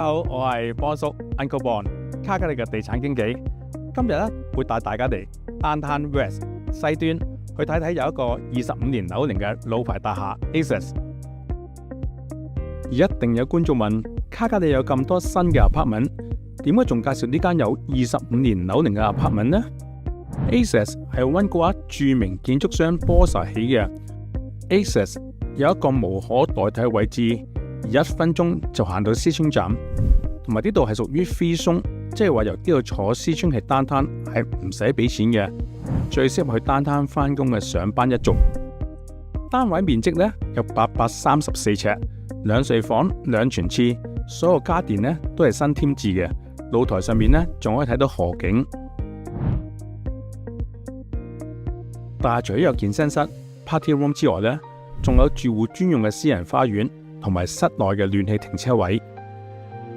大家好，我係波叔 Uncle Bon，卡加利嘅地產經紀。今日會帶大家嚟 Downtown West 西端去睇睇有一個25年樓齡嘅老牌大廈 Access。而一定有觀眾問：卡加利有咁多新嘅 apartment， 點解仲介紹呢間有25年樓齡嘅 apartment 呢？ Access 係溫哥華著名建築商 Bossa 起嘅。Access 有一個無可代替嘅位置。1分鐘就行到思村站，同埋呢度係屬於 free zone， 即係話由呢度坐思村係Downtown係唔使俾錢嘅，最適合去Downtown返工嘅上班一族。單位面積呢有834尺，2睡房2廚廁，所有家電呢都係新添置嘅。露台上面呢仲可以睇到河景。但係除咗有健身室、party room 之外呢，仲有住戶專用嘅私人花園。同埋室內嘅暖氣停車位。